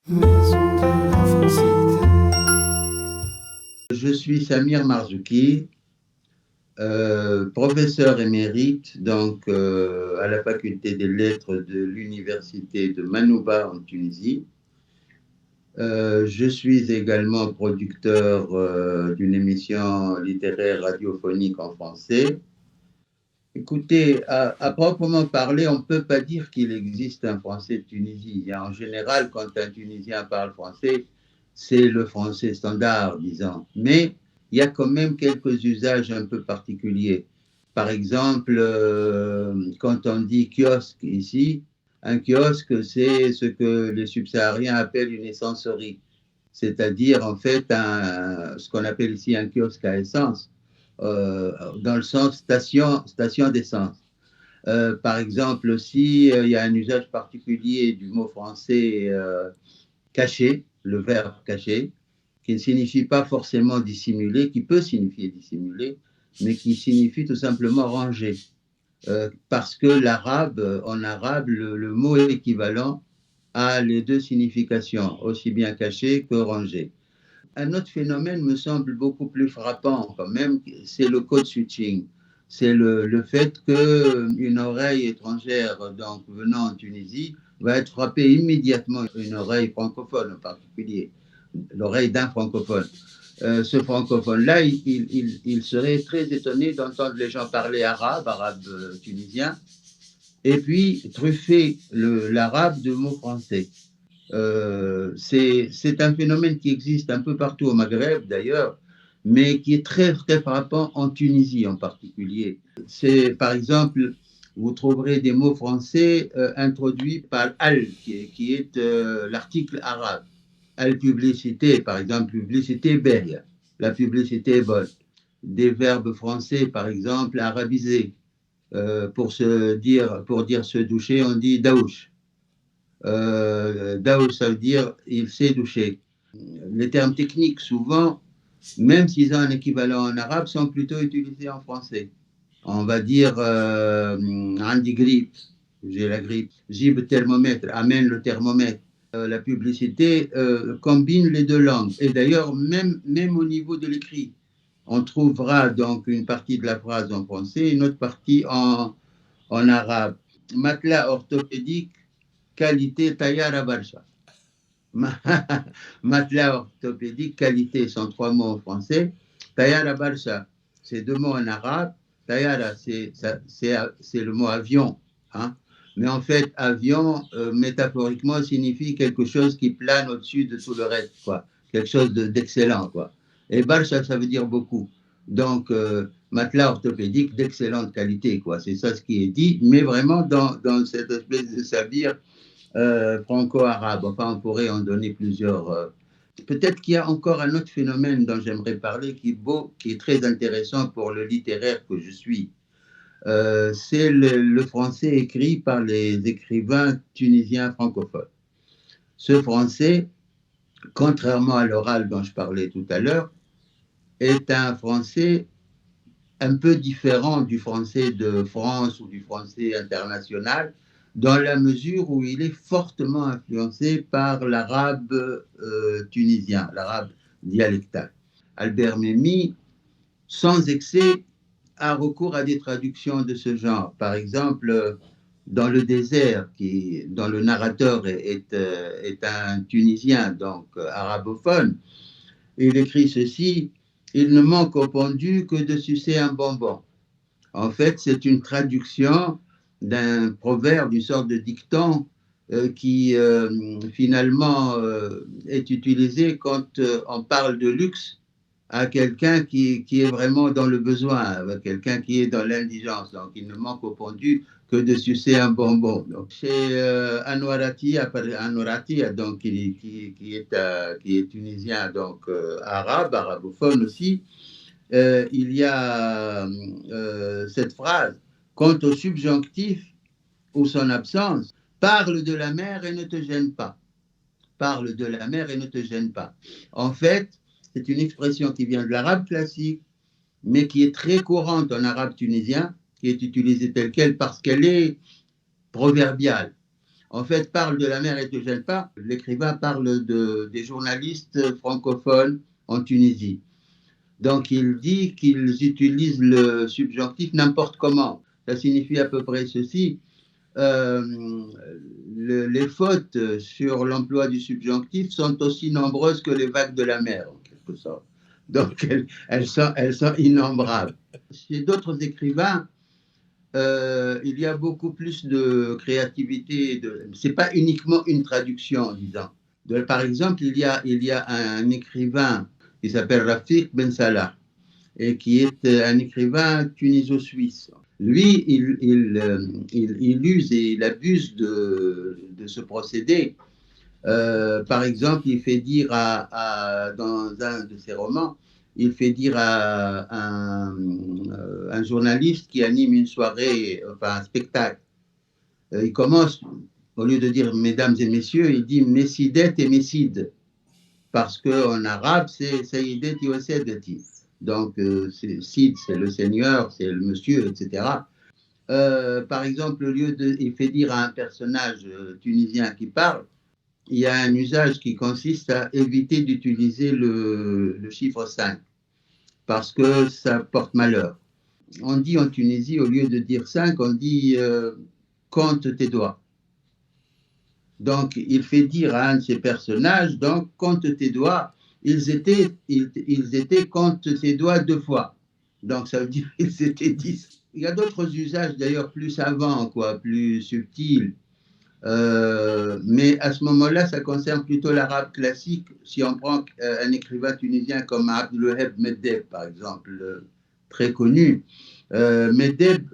Maison de la Francité. Je suis Samir Marzouki, professeur émérite à la faculté des lettres de l'université de Manouba en Tunisie. Je suis également producteur d'une émission littéraire radiophonique en français. Écoutez, à proprement parler, on ne peut pas dire qu'il existe un français de Tunisie. En général, quand un Tunisien parle français, c'est le français standard, disons. Mais il y a quand même quelques usages un peu particuliers. Par exemple, quand on dit kiosque ici, un kiosque, c'est ce que les subsahariens appellent une essencerie, c'est-à-dire en fait ce qu'on appelle ici un kiosque à essence, dans le sens station d'essence. Par aussi, il y a un usage particulier du mot français caché, le verbe caché, qui ne signifie pas forcément dissimuler, qui peut signifier dissimuler, mais qui signifie tout simplement ranger. Parce que en arabe, le mot équivalent a les deux significations, aussi bien caché que rangé. Un autre phénomène me semble beaucoup plus frappant quand même, c'est le code switching. C'est le fait qu'une oreille étrangère, donc venant en Tunisie, va être frappée immédiatement, une oreille francophone en particulier, l'oreille d'un francophone. Ce francophone-là, il serait très étonné d'entendre les gens parler arabe tunisien, et puis truffer l'arabe de mots français. C'est un phénomène qui existe un peu partout au Maghreb d'ailleurs, mais qui est très, très frappant en Tunisie en particulier. C'est par exemple, vous trouverez des mots français introduits par al, qui est l'article arabe. Al-publicité, par exemple, publicité belle, la publicité est bonne. Des verbes français, par exemple, arabisés. Pour dire se doucher, on dit daouche. Daouche, ça veut dire il s'est douché. Les termes techniques, souvent, même s'ils ont un équivalent en arabe, sont plutôt utilisés en français. On va dire Andy grippe, j'ai la grippe. Jib thermomètre, amène le thermomètre. La publicité combine les deux langues. Et d'ailleurs, même au niveau de l'écrit, on trouvera donc une partie de la phrase en français, une autre partie en arabe. Matelas orthopédique, qualité Tayara Barsha. Matelas orthopédique, qualité sont trois mots en français. Tayara Barsha, c'est deux mots en arabe. Tayara, c'est le mot avion. Hein? Mais en fait, avion, métaphoriquement, signifie quelque chose qui plane au-dessus de tout le reste, quoi. Quelque chose d'excellent, quoi. Et Barsha, ça veut dire beaucoup. Donc, matelas orthopédique d'excellente qualité, quoi. C'est ça ce qui est dit, mais vraiment dans cette espèce de sabir franco-arabe. Enfin, on pourrait en donner plusieurs. Peut-être qu'il y a encore un autre phénomène dont j'aimerais parler qui est très intéressant pour le littéraire que je suis. C'est le français écrit par les écrivains tunisiens francophones. Ce français, contrairement à l'oral dont je parlais tout à l'heure, est un français un peu différent du français de France ou du français international, dans la mesure où il est fortement influencé par l'arabe tunisien, l'arabe dialectal. Albert Memmi, sans excès, a recours à des traductions de ce genre. Par exemple, dans Le désert, dont le narrateur est un Tunisien, donc arabophone, il écrit ceci: il ne manque au pendu que de sucer un bonbon. En fait, c'est une traduction d'un proverbe, d'une sorte de dicton qui finalement est utilisé quand on parle de luxe à quelqu'un qui est vraiment dans le besoin, à quelqu'un qui est dans l'indigence. Donc, il ne manque au pendu que de sucer un bonbon. Donc, chez Anwarati, donc, qui est tunisien, donc arabophone aussi, il y a cette phrase: quant au subjonctif ou son absence, parle de la mer et ne te gêne pas. Parle de la mer et ne te gêne pas. En fait, c'est une expression qui vient de l'arabe classique, mais qui est très courante en arabe tunisien, qui est utilisée telle quelle parce qu'elle est proverbiale. en fait, parle de la mer et de Gelpa. L'écrivain parle des journalistes francophones en Tunisie. Donc, il dit qu'ils utilisent le subjonctif n'importe comment. Ça signifie à peu près ceci. Euh, les fautes sur l'emploi du subjonctif sont aussi nombreuses que les vagues de la mer, en quelque sorte. Donc, elles sont innombrables. Chez d'autres écrivains, il y a beaucoup plus de créativité. Ce n'est pas uniquement une traduction, disons. Par exemple, il y a un écrivain qui s'appelle Rafik Ben Salah et qui est un écrivain tuniso-suisse. Lui, il use et il abuse de ce procédé. Par exemple, il fait dire dans un de ses romans, il fait dire à un journaliste qui anime une soirée, enfin un spectacle. Il commence, au lieu de dire mesdames et messieurs, il dit messidet et messide. Parce qu'en arabe, c'est Sayyidet wa Sayyidati. Donc, Sid, c'est le seigneur, c'est le monsieur, etc. Par exemple, il fait dire à un personnage tunisien qui parle, il y a un usage qui consiste à éviter d'utiliser le chiffre 5 parce que ça porte malheur. On dit en Tunisie, au lieu de dire 5, on dit compte tes doigts. Donc, il fait dire à un de ces personnages, donc, compte tes doigts, ils étaient compte tes doigts 2 fois. Donc, ça veut dire qu'ils étaient 10. Il y a d'autres usages d'ailleurs plus savants, quoi, plus subtils. Mais à ce moment-là, ça concerne plutôt l'arabe classique. Si on prend un écrivain tunisien comme Abdelwaheb Meddeb, par exemple, très connu, Meddeb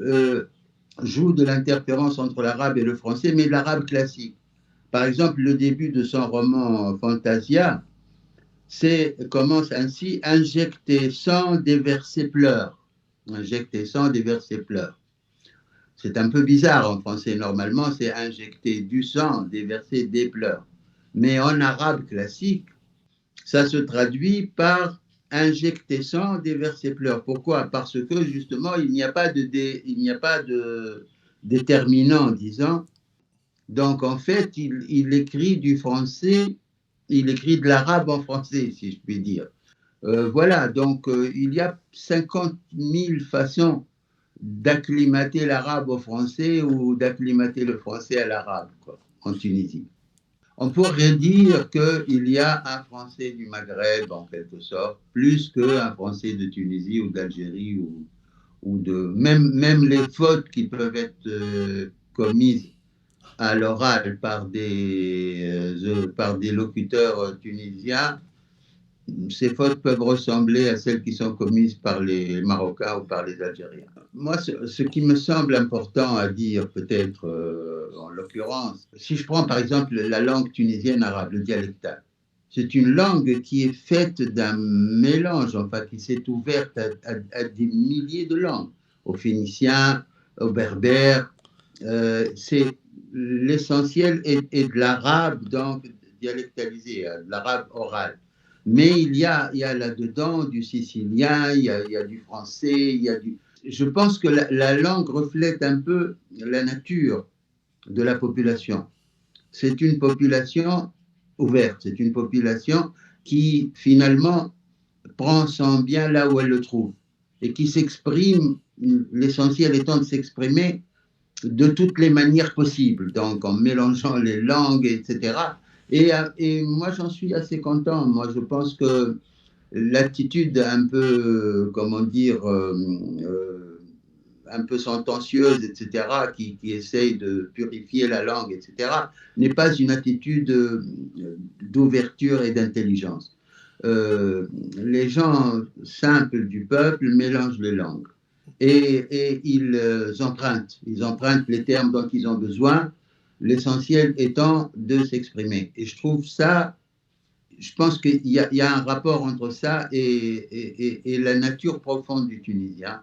joue de l'interférence entre l'arabe et le français, mais l'arabe classique. Par exemple, le début de son roman Fantasia commence ainsi: injecter sang, déverser pleurs. Injecter sang, déverser pleurs. C'est un peu bizarre en français. Normalement, c'est injecter du sang, déverser des pleurs. Mais en arabe classique, ça se traduit par injecter sang, déverser pleurs. Pourquoi? Parce que justement, il n'y a pas de déterminant, disons. Donc, en fait, il écrit du français, il écrit de l'arabe en français, si je puis dire. Voilà, donc il y a 50 000 façons d'acclimater l'arabe au français ou d'acclimater le français à l'arabe, en Tunisie. On pourrait dire qu'il y a un français du Maghreb, en quelque sorte, plus qu'un français de Tunisie ou d'Algérie ou de... Même les fautes qui peuvent être commises à l'oral par des locuteurs tunisiens, ces fautes peuvent ressembler à celles qui sont commises par les Marocains ou par les Algériens. Moi, ce qui me semble important à dire, peut-être en l'occurrence, si je prends par exemple la langue tunisienne arabe, le dialectal, c'est une langue qui est faite d'un mélange, enfin qui s'est ouverte à des milliers de langues, aux Phéniciens, aux Berbères. L'essentiel est de l'arabe, donc dialectalisé, de l'arabe oral. Mais il y a là-dedans du sicilien, il y a du français, Je pense que la langue reflète un peu la nature de la population. C'est une population ouverte, c'est une population qui finalement prend son bien là où elle le trouve et qui s'exprime, l'essentiel étant de s'exprimer de toutes les manières possibles, donc en mélangeant les langues, etc. Et moi, j'en suis assez content. Moi, je pense que l'attitude un peu, comment dire, un peu sentencieuse, etc., qui essaye de purifier la langue, etc., n'est pas une attitude d'ouverture et d'intelligence. Les gens simples du peuple mélangent les langues et ils empruntent les termes dont ils ont besoin, l'essentiel étant de s'exprimer. Et je trouve ça, je pense qu'il y a un rapport entre ça et la nature profonde du Tunisien,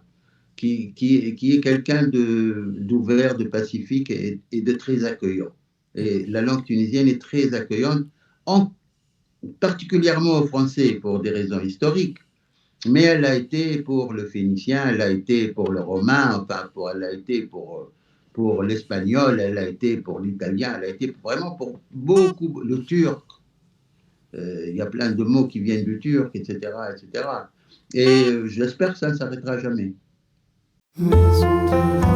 qui est quelqu'un d'ouvert, de pacifique et de très accueillant. Et la langue tunisienne est très accueillante, particulièrement aux Français pour des raisons historiques, mais elle a été pour le phénicien, elle a été pour le romain, enfin, elle a été pour pour l'espagnol, elle a été pour l'italien, elle a été vraiment pour beaucoup, le turc. Il y a plein de mots qui viennent du turc, etc., etc. Et j'espère que ça ne s'arrêtera jamais. Maison de